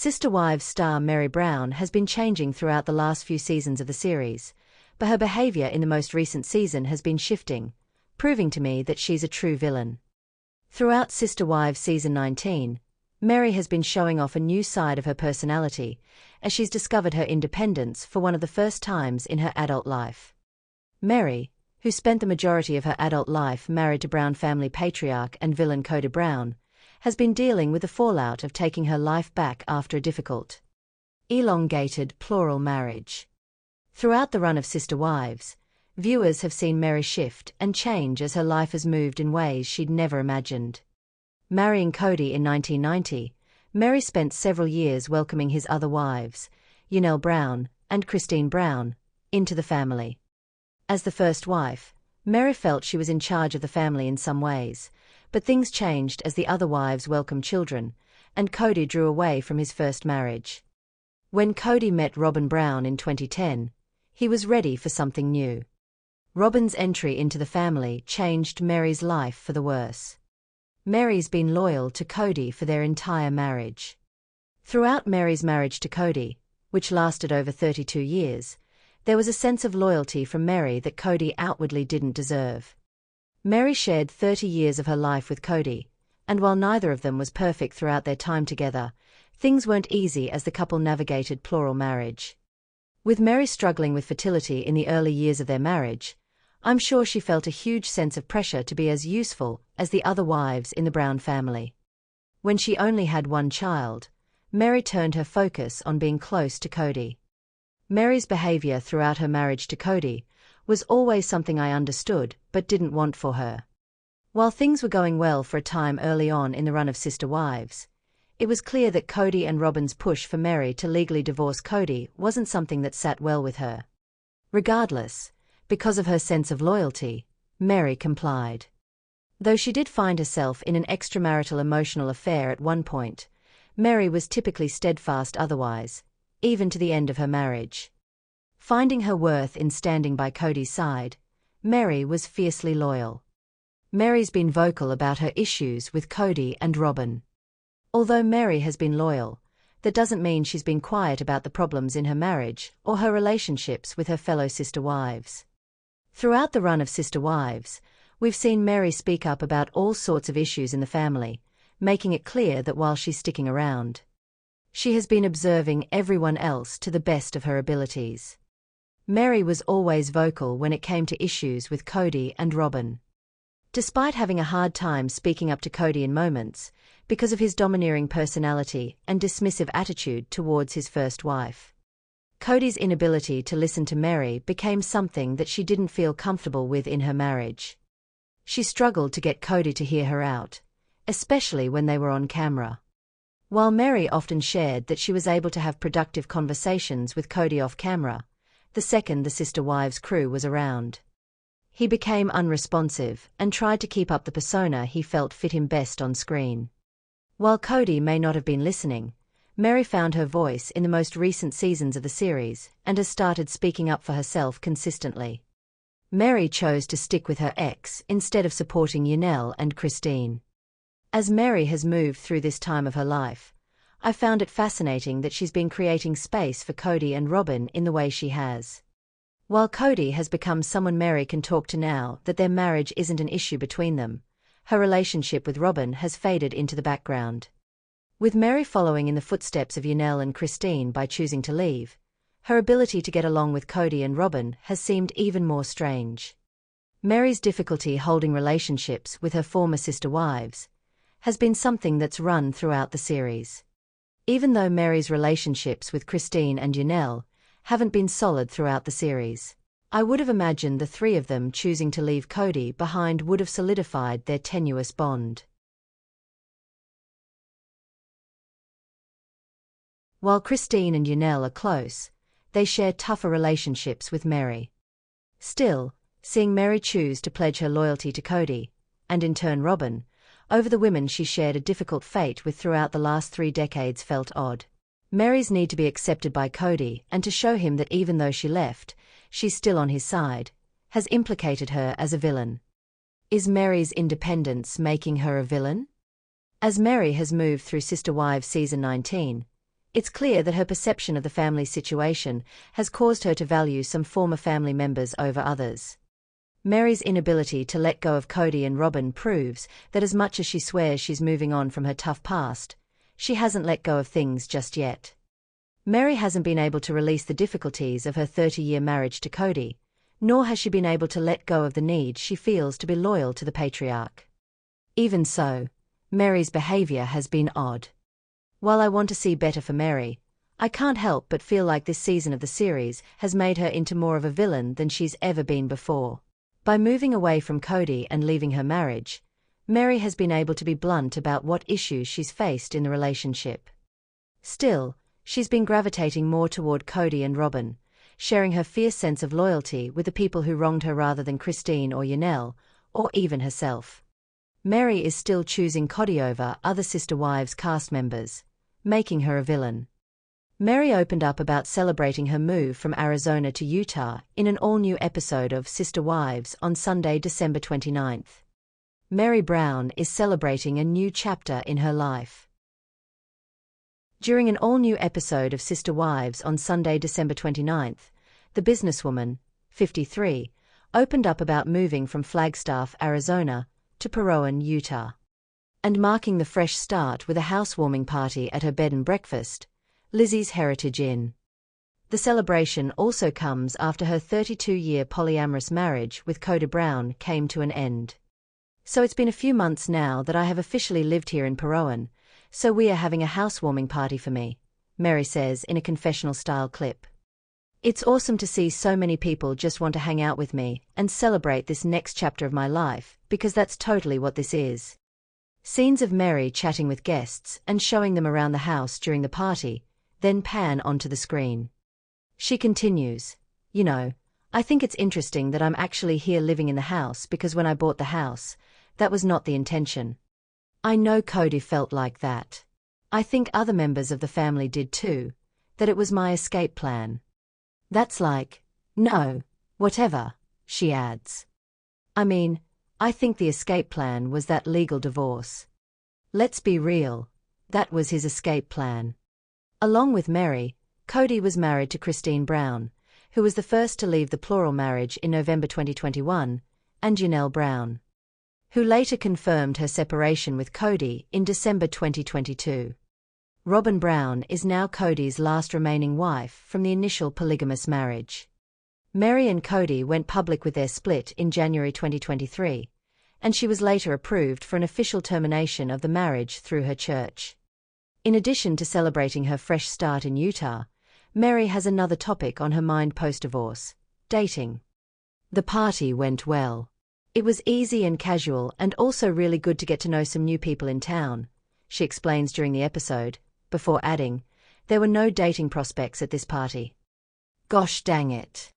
Sister Wives star Mary Brown has been changing throughout the last few seasons of the series, but her behavior in the most recent season has been shifting, proving to me that she's a true villain. Throughout Sister Wives season 19, Mary has been showing off a new side of her personality, as she's discovered her independence for one of the first times in her adult life. Mary, who spent the majority of her adult life married to Brown family patriarch and villain Cody Brown, has been dealing with the fallout of taking her life back after a difficult, elongated plural marriage. Throughout the run of Sister Wives, viewers have seen Mary shift and change as her life has moved in ways she'd never imagined. Marrying Cody in 1990, Mary spent several years welcoming his other wives, Yanelle Brown and Christine Brown, into the family. As the first wife, Mary felt she was in charge of the family in some ways, but things changed as the other wives welcomed children, and Cody drew away from his first marriage. When Cody met Robin Brown in 2010, he was ready for something new. Robin's entry into the family changed Mary's life for the worse. Mary's been loyal to Cody for their entire marriage. Throughout Mary's marriage to Cody, which lasted over 32 years, there was a sense of loyalty from Mary that Cody outwardly didn't deserve. Mary shared 30 years of her life with Cody, and while neither of them was perfect throughout their time together, things weren't easy as the couple navigated plural marriage. With Mary struggling with fertility in the early years of their marriage, I'm sure she felt a huge sense of pressure to be as useful as the other wives in the Brown family. When she only had one child, Mary turned her focus on being close to Cody. Mary's behavior throughout her marriage to Cody was always something I understood but didn't want for her. While things were going well for a time early on in the run of Sister Wives, it was clear that Cody and Robin's push for Mary to legally divorce Cody wasn't something that sat well with her. Regardless, because of her sense of loyalty, Mary complied. Though she did find herself in an extramarital emotional affair at one point, Mary was typically steadfast otherwise, even to the end of her marriage. Finding her worth in standing by Cody's side, Mary was fiercely loyal. Mary's been vocal about her issues with Cody and Robin. Although Mary has been loyal, that doesn't mean she's been quiet about the problems in her marriage or her relationships with her fellow sister wives. Throughout the run of Sister Wives, we've seen Mary speak up about all sorts of issues in the family, making it clear that while she's sticking around, she has been observing everyone else to the best of her abilities. Mary was always vocal when it came to issues with Cody and Robin. Despite having a hard time speaking up to Cody in moments, because of his domineering personality and dismissive attitude towards his first wife, Cody's inability to listen to Mary became something that she didn't feel comfortable with in her marriage. She struggled to get Cody to hear her out, especially when they were on camera. While Mary often shared that she was able to have productive conversations with Cody off camera, the second the Sister Wives crew was around, he became unresponsive and tried to keep up the persona he felt fit him best on screen. While Cody may not have been listening, Mary found her voice in the most recent seasons of the series and has started speaking up for herself consistently. Mary chose to stick with her ex instead of supporting Yanelle and Christine. As Mary has moved through this time of her life, I found it fascinating that she's been creating space for Cody and Robin in the way she has. While Cody has become someone Mary can talk to now that their marriage isn't an issue between them, her relationship with Robin has faded into the background. With Mary following in the footsteps of Yanelle and Christine by choosing to leave, her ability to get along with Cody and Robin has seemed even more strange. Mary's difficulty holding relationships with her former sister wives has been something that's run throughout the series. Even though Mary's relationships with Christine and Yanelle haven't been solid throughout the series, I would have imagined the three of them choosing to leave Cody behind would have solidified their tenuous bond. While Christine and Yanelle are close, they share tougher relationships with Mary. Still, seeing Mary choose to pledge her loyalty to Cody, and in turn Robin, over the women she shared a difficult fate with throughout the last 3 decades felt odd. Mary's need to be accepted by Cody and to show him that even though she left, she's still on his side, has implicated her as a villain. Is Mary's independence making her a villain? As Mary has moved through Sister Wives season 19, It's clear that her perception of the family situation has caused her to value some former family members over others. Mary's inability to let go of Cody and Robin proves that as much as she swears she's moving on from her tough past, she hasn't let go of things just yet. Mary hasn't been able to release the difficulties of her 30-year marriage to Cody, nor has she been able to let go of the need she feels to be loyal to the patriarch. Even so, Mary's behavior has been odd. While I want to see better for Mary, I can't help but feel like this season of the series has made her into more of a villain than she's ever been before. By moving away from Cody and leaving her marriage, Mary has been able to be blunt about what issues she's faced in the relationship. Still, she's been gravitating more toward Cody and Robin, sharing her fierce sense of loyalty with the people who wronged her rather than Christine or Yanel, or even herself. Mary is still choosing Cody over other Sister Wives cast members, making her a villain. Mary opened up about celebrating her move from Arizona to Utah in an all-new episode of Sister Wives on Sunday, December 29th. Mary Brown is celebrating a new chapter in her life. During an all-new episode of Sister Wives on Sunday, December 29th, the businesswoman, 53, opened up about moving from Flagstaff, Arizona, to Perrowan, Utah. And marking the fresh start with a housewarming party at her bed and breakfast, Lizzie's Heritage Inn. The celebration also comes after her 32-year polyamorous marriage with Cody Brown came to an end. So it's been a few months now that I have officially lived here in Perrowan, so we are having a housewarming party for me, Mary says in a confessional-style clip. It's awesome to see so many people just want to hang out with me and celebrate this next chapter of my life, because that's totally what this is. Scenes of Mary chatting with guests and showing them around the house during the party then pan onto the screen. She continues, "You know, I think it's interesting that I'm actually here living in the house because when I bought the house, that was not the intention. I know Cody felt like that. I think other members of the family did too, that it was my escape plan. That's like, no, whatever," she adds. I mean, I think the escape plan was that legal divorce. Let's be real, that was his escape plan. Along with Mary, Cody was married to Christine Brown, who was the first to leave the plural marriage in November 2021, and Yanel Brown, who later confirmed her separation with Cody in December 2022. Robin Brown is now Cody's last remaining wife from the initial polygamous marriage. Mary and Cody went public with their split in January 2023, and she was later approved for an official termination of the marriage through her church. In addition to celebrating her fresh start in Utah, Mary has another topic on her mind post-divorce: dating. The party went well. It was easy and casual and also really good to get to know some new people in town, she explains during the episode, before adding, "There were no dating prospects at this party. Gosh dang it.